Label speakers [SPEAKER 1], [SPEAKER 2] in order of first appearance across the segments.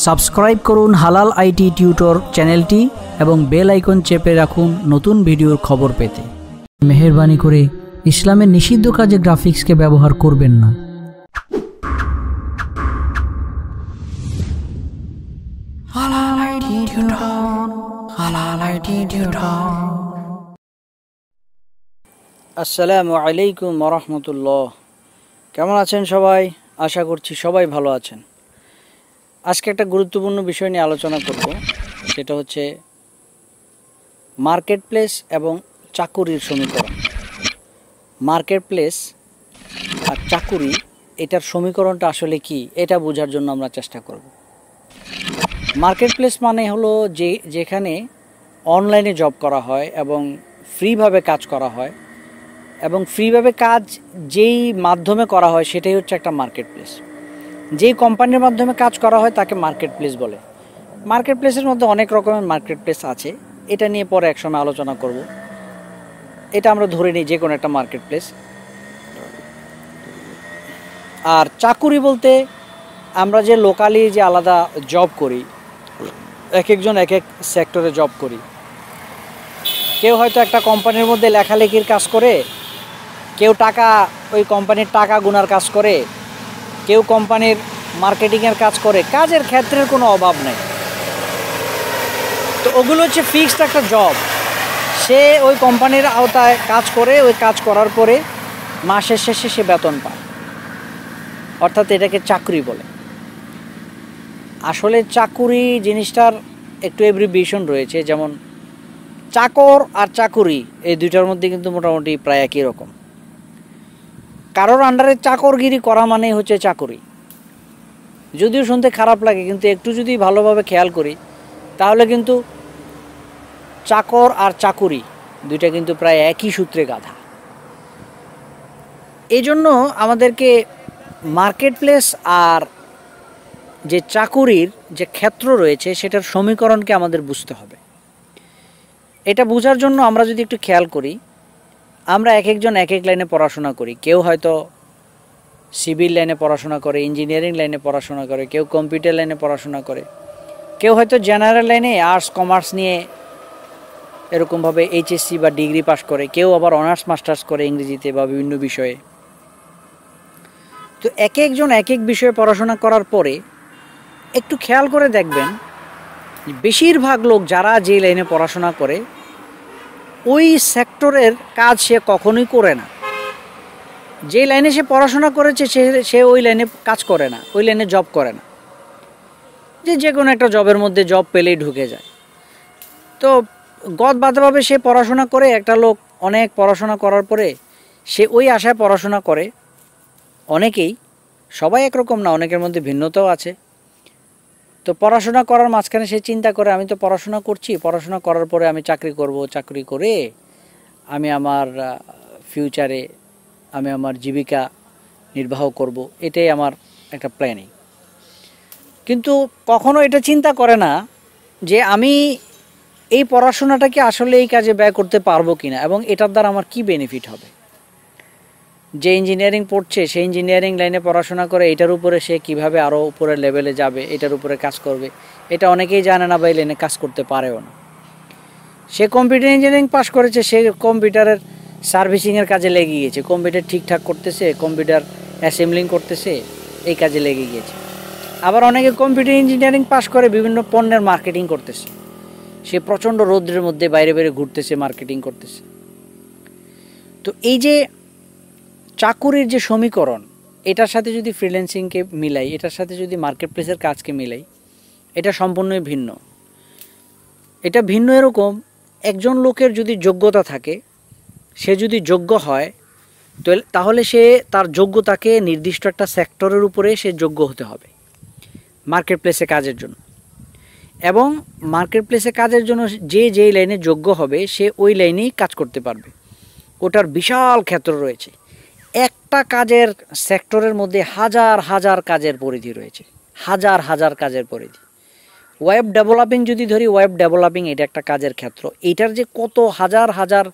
[SPEAKER 1] Subscribe করুন হালাল IT tutor চ্যানেলটি এবং বেল আইকন চেপে রাখুন নতুন ভিডিওর খবর পেতে। মেহেরবানি করে ইসলামের নিষিদ্ধ কাজে গ্রাফিক্সকে ব্যবহার করবেন না। হালাল আইটি টিউটর, হালাল আইটি টিউটর। আসসালামু আলাইকুম ওয়া রাহমাতুল্লাহ। কেমন আছেন সবাই? আশা করছি সবাই ভালো আছেন। আজকে একটা গুরুত্বপূর্ণ বিষয় নিয়ে আলোচনা করব, সেটা হচ্ছে মার্কেট প্লেস এবং চাকুরির সমীকরণ। মার্কেট প্লেস আর চাকুরি, এটার সমীকরণটা আসলে কি, এটা বোঝার জন্য আমরা চেষ্টা করব। মার্কেট প্লেস মানে হলো যেখানে অনলাইনে জব করা হয় এবং ফ্রিভাবে কাজ করা হয়, এবং ফ্রিভাবে কাজ যেই মাধ্যমে করা হয় সেটাই হচ্ছে একটা মার্কেট প্লেস। যেই কোম্পানির মাধ্যমে কাজ করা হয় তাকে মার্কেট প্লেস বলে। মার্কেট প্লেসের মধ্যে অনেক রকমের মার্কেট প্লেস আছে, এটা নিয়ে পরে একসময় আলোচনা করব। এটা আমরা ধরে নিই যে কোনো একটা মার্কেট প্লেস। আর চাকুরি বলতে আমরা যে লোকালি যে আলাদা জব করি, এক একজন এক এক সেক্টরে জব করি। কেউ হয়তো একটা কোম্পানির মধ্যে লেখালেখির কাজ করে, কেউ ওই কোম্পানির টাকা গুনার কাজ করে, কেউ কোম্পানির মার্কেটিংয়ের কাজ করে। কাজের ক্ষেত্রের কোনো অভাব নেই। তো ওগুলো হচ্ছে ফিক্সড একটা জব। সে ওই কোম্পানির আওতায় কাজ করে, ওই কাজ করার পরে মাসের শেষে সে বেতন পায়, অর্থাৎ এটাকে চাকরি বলে। আসলে চাকুরি জিনিসটার একটু এব্রিভিয়েশন রয়েছে, যেমন চাকর আর চাকুরি এই দুইটার মধ্যে কিন্তু মোটামুটি প্রায় একই রকম। কারোর আন্ডারে চাকরগিরি করা মানেই হচ্ছে চাকুরি। যদিও শুনতে খারাপ লাগে, কিন্তু একটু যদি ভালোভাবে খেয়াল করি তাহলে কিন্তু চাকর আর চাকুরি দুইটা কিন্তু প্রায় একই সূত্রে গাঁথা। এই জন্য আমাদেরকে মার্কেট প্লেস আর যে চাকুরির যে ক্ষেত্র রয়েছে সেটার সমীকরণকে আমাদের বুঝতে হবে। এটা বোঝার জন্য আমরা যদি একটু খেয়াল করি, আমরা এক একজন এক এক লাইনে পড়াশোনা করি। কেউ হয়তো সিভিল লাইনে পড়াশোনা করে, ইঞ্জিনিয়ারিং লাইনে পড়াশোনা করে, কেউ কম্পিউটার লাইনে পড়াশোনা করে, কেউ হয়তো জেনারেল লাইনে আর্টস কমার্স নিয়ে এরকমভাবে এইচএসসি বা ডিগ্রি পাস করে, কেউ আবার অনার্স মাস্টার্স করে ইংরেজিতে বা বিভিন্ন বিষয়ে। তো এক একজন এক এক বিষয়ে পড়াশোনা করার পরে একটু খেয়াল করে দেখবেন, বেশিরভাগ লোক যারা যে লাইনে পড়াশোনা করে ওই সেক্টরের কাজ সে কখনোই করে না। যে লাইনে সে পড়াশোনা করেছে সে ওই লাইনে কাজ করে না, ওই লাইনে জব করে না। যে কোনো একটা জবের মধ্যে জব পেলেই ঢুকে যায়। তো গদবাঁধাভাবে সে পড়াশোনা করে, একটা লোক অনেক পড়াশোনা করার পরে সে ওই আশায় পড়াশোনা করে। অনেকেই, সবাই একরকম না, অনেকের মধ্যে ভিন্নতাও আছে। তো পড়াশোনা করার মাঝখানে সে চিন্তা করে, আমি তো পড়াশোনা করছি, পড়াশোনা করার পরে আমি চাকরি করব, চাকরি করে আমি আমার ফিউচারে আমি আমার জীবিকা নির্বাহ করব, এটাই আমার একটা প্ল্যানিং। কিন্তু কখনো এটা চিন্তা করে না যে আমি এই পড়াশোনাটাকে আসলে এই কাজে ব্যয় করতে পারবো কিনা এবং এটার দ্বারা আমার কি বেনিফিট হবে। যে ইঞ্জিনিয়ারিং পড়ছে, সেই ইঞ্জিনিয়ারিং লাইনে পড়াশোনা করে এটার উপরে সে কিভাবে আরও উপরের লেভেলে যাবে, এটার উপরে কাজ করবে, এটা অনেকেই জানে না বা এই লাইনে কাজ করতে পারেও না। সে কম্পিউটার ইঞ্জিনিয়ারিং পাস করেছে, সে কম্পিউটারের সার্ভিসিংয়ের কাজে লেগে গিয়েছে, কম্পিউটার ঠিকঠাক করতেছে, কম্পিউটার অ্যাসেম্বলিং করতেছে, এই কাজে লেগে গিয়েছে। আবার অনেকে কম্পিউটার ইঞ্জিনিয়ারিং পাস করে বিভিন্ন পণ্যের মার্কেটিং করতেছে, সে প্রচণ্ড রৌদ্রের মধ্যে বাইরে বাইরে ঘুরতেছে, মার্কেটিং করতেছে। তো এই যে চাকুরির যে সমীকরণ, এটার সাথে যদি ফ্রিল্যান্সিংকে মিলাই, এটার সাথে যদি মার্কেট প্লেসের কাজকে মিলাই, এটা সম্পূর্ণই ভিন্ন। এটা ভিন্ন এরকম, একজন লোকের যদি যোগ্যতা থাকে, সে যদি যোগ্য হয়, তাহলে সে তার যোগ্যতাকে নির্দিষ্ট একটা সেক্টরের উপরে সে যোগ্য হতে হবে মার্কেট প্লেসে কাজের জন্য। এবং মার্কেট প্লেসে কাজের জন্য যেই লাইনে যোগ্য হবে সে ওই লাইনেই কাজ করতে পারবে। ওটার বিশাল ক্ষেত্র রয়েছে। একটা কাজের সেক্টরের মধ্যে হাজার হাজার কাজের পরিধি রয়েছে, হাজার হাজার কাজের পরিধি। ওয়েব ডেভেলপিং যদি ধরি, ওয়েব ডেভেলপিং এটা একটা কাজের ক্ষেত্র। এটার যে কত হাজার হাজার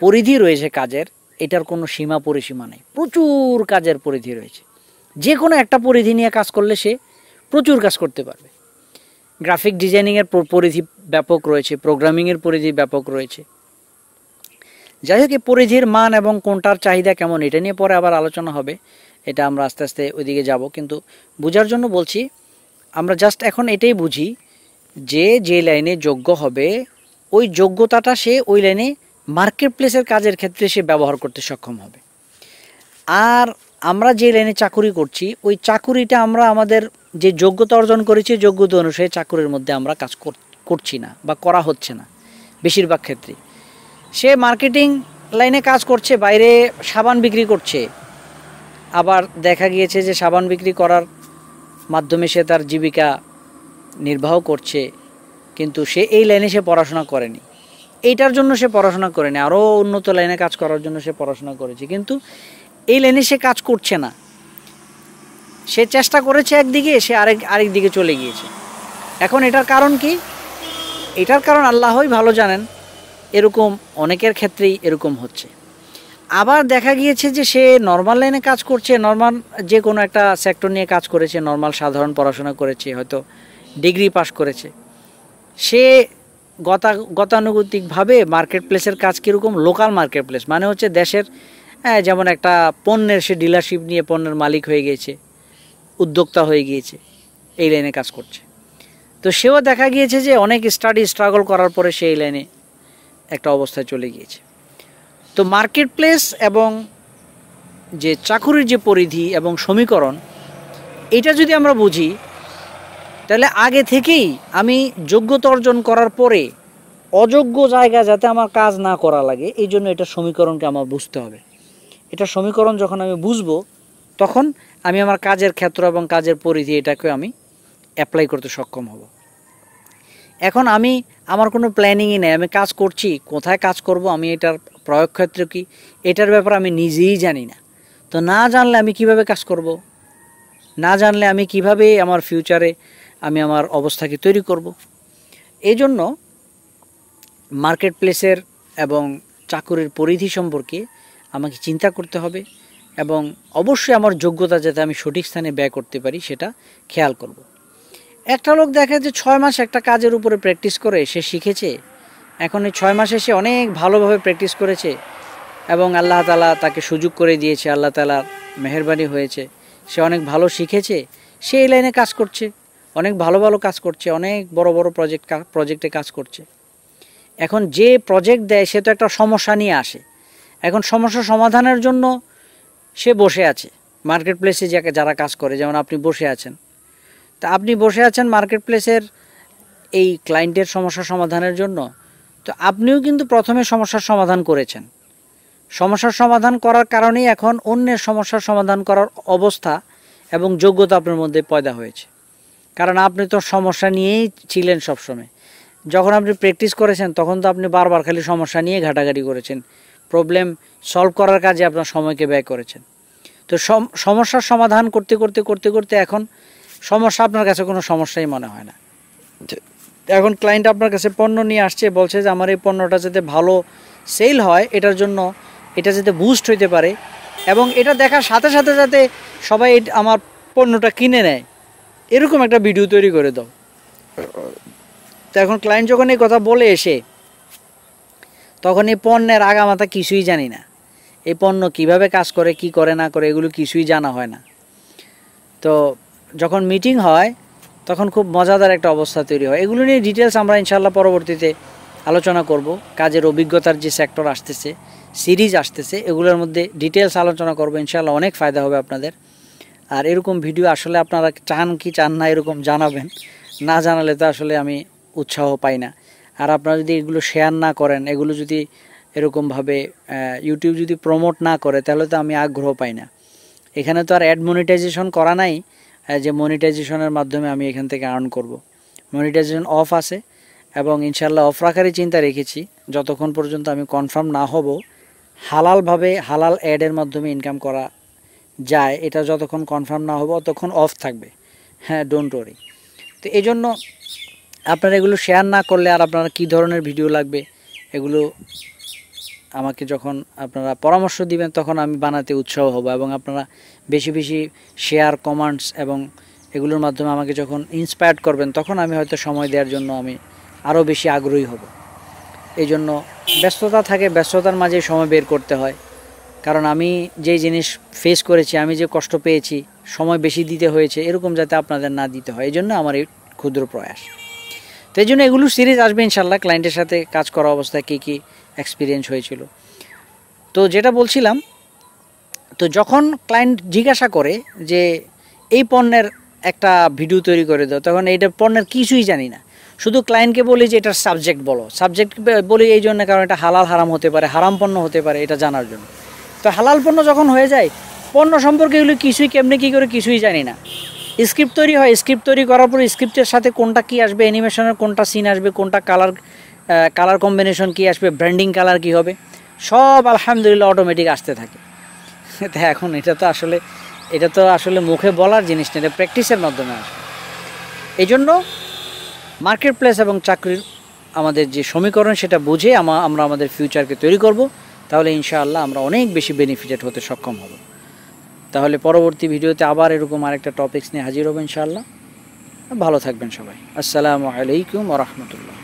[SPEAKER 1] পরিধি রয়েছে কাজের, এটার কোনো সীমা পরিসীমা নেই, প্রচুর কাজের পরিধি রয়েছে। যে কোনো একটা পরিধি নিয়ে কাজ করলে সে প্রচুর কাজ করতে পারবে। গ্রাফিক ডিজাইনিংয়ের পরিধি ব্যাপক রয়েছে, প্রোগ্রামিংয়ের পরিধি ব্যাপক রয়েছে। যাই হোক, এই পরিধির মান এবং কোনটার চাহিদা কেমন এটা নিয়ে পরে আবার আলোচনা হবে, এটা আমরা আস্তে আস্তে ওইদিকে যাব। কিন্তু বোঝার জন্য বলছি, আমরা জাস্ট এখন এটাই বুঝি যে লাইনে যোগ্য হবে ওই যোগ্যতাটা সে ওই লাইনে মার্কেট প্লেসের কাজের ক্ষেত্রে সে ব্যবহার করতে সক্ষম হবে। আর আমরা যে লাইনে চাকুরি করছি ওই চাকুরিটা আমরা আমাদের যে যোগ্যতা অর্জন করেছি যোগ্যতা অনুসারে চাকুরির মধ্যে আমরা কাজ করছি না বা করা হচ্ছে না বেশিরভাগ ক্ষেত্রে। সে মার্কেটিং লাইনে কাজ করছে, বাইরে সাবান বিক্রি করছে, আবার দেখা গিয়েছে যে সাবান বিক্রি করার মাধ্যমে সে তার জীবিকা নির্বাহ করছে, কিন্তু সে এই লাইনে সে পড়াশোনা করেনি, এইটার জন্য সে পড়াশোনা করেনি, আরও উন্নত লাইনে কাজ করার জন্য সে পড়াশোনা করেছে, কিন্তু এই লাইনে সে কাজ করছে না। সে চেষ্টা করেছে একদিকে, সে আরেক দিকে চলে গিয়েছে। এখন এটার কারণ কি? এটার কারণ আল্লাহই ভালো জানেন। এরকম অনেকের ক্ষেত্রেই এরকম হচ্ছে। আবার দেখা গিয়েছে যে সে নর্মাল লাইনে কাজ করছে, নর্মাল যে কোনো একটা সেক্টর নিয়ে কাজ করেছে, নর্মাল সাধারণ পড়াশোনা করেছে, হয়তো ডিগ্রি পাস করেছে। সে গতানুগতিকভাবে মার্কেট প্লেসের কাজ কীরকম? লোকাল মার্কেট প্লেস মানে হচ্ছে দেশের, যেমন একটা পণ্যের সে ডিলারশিপ নিয়ে পণ্যের মালিক হয়ে গিয়েছে, উদ্যোক্তা হয়ে গিয়েছে, এই লাইনে কাজ করছে। তো সেও দেখা গিয়েছে যে অনেক স্ট্রাগল করার পরে সে এই লাইনে একটা অবস্থায় চলে গিয়েছে। তো মার্কেট প্লেস এবং যে চাকুরির যে পরিধি এবং সমীকরণ, এটা যদি আমরা বুঝি তাহলে আগে থেকেই আমি যোগ্যতা অর্জন করার পরে অযোগ্য জায়গা যাতে আমার কাজ না করা লাগে, এই জন্য এটা সমীকরণকে আমার বুঝতে হবে। এটা সমীকরণ যখন আমি বুঝবো তখন আমি আমার কাজের ক্ষেত্র এবং কাজের পরিধি এটাকে আমি অ্যাপ্লাই করতে সক্ষম হব। এখন আমার কোনো প্ল্যানিংই নেই, আমি কাজ করছি, কোথায় কাজ করব, আমি এটার প্রয়োগ ক্ষেত্র কি, এটার ব্যাপারে আমি নিজেই জানি না। তো না জানলে আমি কিভাবে কাজ করব? না জানলে আমি কিভাবে আমার ফিউচারে আমি আমার অবস্থাকে তৈরি করব? এই জন্য মার্কেট প্লেসের এবং চাকুরির পরিধি সম্পর্কে আমাকে চিন্তা করতে হবে এবং অবশ্যই আমার যোগ্যতা যাতে আমি সঠিক স্থানে ব্যয় করতে পারি সেটা খেয়াল করব। একটা লোক দেখে যে 6 মাস একটা কাজের উপরে প্র্যাকটিস করে সে শিখেছে, এখন এই 6 মাসে সে অনেক ভালোভাবে প্র্যাকটিস করেছে এবং আল্লাহ তাআলা তাকে সুযোগ করে দিয়েছে, আল্লাহ তাআলার মেহেরবানি হয়েছে, সে অনেক ভালো শিখেছে, সে এই লাইনে কাজ করছে, অনেক ভালো ভালো কাজ করছে, অনেক বড় বড় প্রজেক্টে কাজ করছে। এখন যে প্রজেক্ট দেয় সে তো একটা সমস্যা নিয়ে আসে, এখন সমস্যা সমাধানের জন্য সে বসে আছে। মার্কেট প্লেসে যারা কাজ করে, যেমন আপনি বসে আছেন, তা আপনি বসে আছেন মার্কেট প্লেসের এই ক্লায়েন্টের সমস্যা সমাধানের জন্য, তো আপনিও কিন্তু প্রথমে সমস্যার সমাধান করেছেন। সমস্যার সমাধান করার কারণেই এখন অন্যের সমস্যার সমাধান করার অবস্থা এবং যোগ্যতা আপনার মধ্যে পয়দা হয়েছে, কারণ আপনি তো সমস্যা নিয়েই ছিলেন সবসময়। যখন আপনি প্র্যাকটিস করেছেন তখন তো আপনি বারবার খালি সমস্যা নিয়ে ঘাটাঘাটি করেছেন, প্রবলেম সলভ করার কাজে আপনার সময়কে ব্যয় করেছেন। তো সমস্যার সমাধান করতে করতে করতে করতে এখন সমস্যা আপনার কাছে কোনো সমস্যাই মনে হয় না। এখন ক্লায়েন্ট আপনার কাছে পণ্য নিয়ে আসছে, বলছে যে আমার এই পণ্যটা যাতে ভালো সেল হয়, এটার জন্য এটা যাতে বুস্ট হইতে পারে এবং এটা দেখার সাথে সাথে যাতে সবাই আমার পণ্যটা কিনে নেয়, এরকম একটা ভিডিও তৈরি করে দাও। তো এখন ক্লায়েন্ট যখন এই কথা বলে এসে, তখন এই পণ্যের আগামাথা কিছুই জানি না, এই পণ্য কিভাবে কাজ করে, কি করে না করে, এগুলো কিছুই জানা হয় না। তো যখন মিটিং হয় তখন খুব মজাদার একটা অবস্থা তৈরি হয়। এগুলো নিয়ে ডিটেলস আমরা ইনশাল্লাহ পরবর্তীতে আলোচনা করব। কাজের অভিজ্ঞতার যে সেক্টর আসতেছে, সিরিজ আসতেছে, এগুলোর মধ্যে ডিটেলস আলোচনা করব ইনশাল্লাহ, অনেক ফায়দা হবে আপনাদের। আর এরকম ভিডিও আসলে আপনারা চান কি চান না এরকম জানাবেন, না জানালে তো আসলে আমি উৎসাহ পাই না। আর আপনারা যদি এগুলো শেয়ার না করেন, এগুলো যদি এরকমভাবে ইউটিউব যদি প্রমোট না করে, তাহলে তো আমি আগ্রহ পাই না। এখানে তো আর অ্যাড মনিটাইজেশন করা নাই যে মনিটাইজেশনের মাধ্যমে আমি এখান থেকে আর্ন করব। মনিটাইজেশন অফ আছে এবং ইনশাল্লাহ অফ রাখারই চিন্তা রেখেছি, যতক্ষণ পর্যন্ত আমি কনফার্ম না হব হালালভাবে হালাল অ্যাডের মাধ্যমে ইনকাম করা যায়, এটা যতক্ষণ কনফার্ম না হবো ততক্ষণ অফ থাকবে। হ্যাঁ, ডোন্ট ওয়ারি। তো এই জন্য আপনারা এগুলো শেয়ার না করলে, আর আপনারা কী ধরনের ভিডিও লাগবে এগুলো আমাকে যখন আপনারা পরামর্শ দিবেন তখন আমি বানাতে উৎসাহ হব এবং আপনারা বেশি বেশি শেয়ার, কমেন্টস এবং এগুলোর মাধ্যমে আমাকে যখন ইন্সপায়ার্ড করবেন তখন আমি হয়তো সময় দেওয়ার জন্য আমি আরও বেশি আগ্রহী হব। এই জন্য ব্যস্ততা থাকে, ব্যস্ততার মাঝে সময় বের করতে হয়। কারণ আমি যেই জিনিস ফেস করেছি, আমি যে কষ্ট পেয়েছি, সময় বেশি দিতে হয়েছে, এরকম যাতে আপনাদের না দিতে হয়, এই জন্য আমার এই ক্ষুদ্র প্রয়াস। তো এই জন্য এগুলো সিরিজ আসবে ইনশাল্লাহ, ক্লায়েন্টের সাথে কাজ করা অবস্থায় কী কী এক্সপিরিয়েন্স হয়েছিল। তো যেটা বলছিলাম, তো যখন ক্লায়েন্ট জিজ্ঞাসা করে যে এই পণ্যের একটা ভিডিও তৈরি করে দাও, তখন এইটা পণ্যের কিছুই জানি না, শুধু ক্লায়েন্টকে বলি যে এটার সাবজেক্ট বলো। সাবজেক্ট বলি এই জন্য, কারণ এটা হালাল হারাম হতে পারে, হারাম পণ্য হতে পারে, এটা জানার জন্য। তো হালাল পণ্য যখন হয়ে যায়, পণ্য সম্পর্কে এগুলো কিছুই কেমনে কী করে কিছুই জানি না। স্ক্রিপ্ট তৈরি হয়, স্ক্রিপ্ট তৈরি করার পর স্ক্রিপ্টের সাথে কোনটা কী আসবে, অ্যানিমেশনের কোনটা সিন আসবে, কোনটা কালার কম্বিনেশন কী আসবে, ব্র্যান্ডিং কালার কী হবে, সব আলহামদুলিল্লাহ অটোমেটিক আসতে থাকে। তো এখন এটা তো আসলে মুখে বলার জিনিস না, এটা প্র্যাকটিসের মাধ্যমে আসে। এই জন্য মার্কেট প্লেস এবং চাকরির আমাদের যে সমীকরণ, সেটা বুঝে আমরা আমাদের ফিউচারকে তৈরি করব, তাহলে ইনশাআল্লাহ আমরা অনেক বেশি বেনিফিটেড হতে সক্ষম হব। তাহলে পরবর্তী ভিডিওতে আবার এরকম আরেকটা টপিকস নিয়ে হাজির হব ইনশাআল্লাহ। ভালো থাকবেন সবাই। আসসালামু আলাইকুম ওয়া রাহমাতুল্লাহ।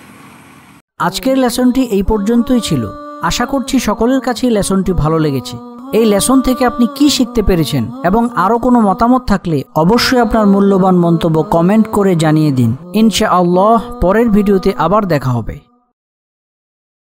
[SPEAKER 2] আজকের লেসনটি এই পর্যন্তই ছিল। আশা করছি সকলের কাছেই লেসনটি ভালো লেগেছে। এই লেসন থেকে আপনি কি শিখতে পেরেছেন এবং আরও কোনো মতামত থাকলে অবশ্যই আপনার মূল্যবান মন্তব্য কমেন্ট করে জানিয়ে দিন। ইনশাআল্লাহ পরের ভিডিওতে আবার দেখা হবে।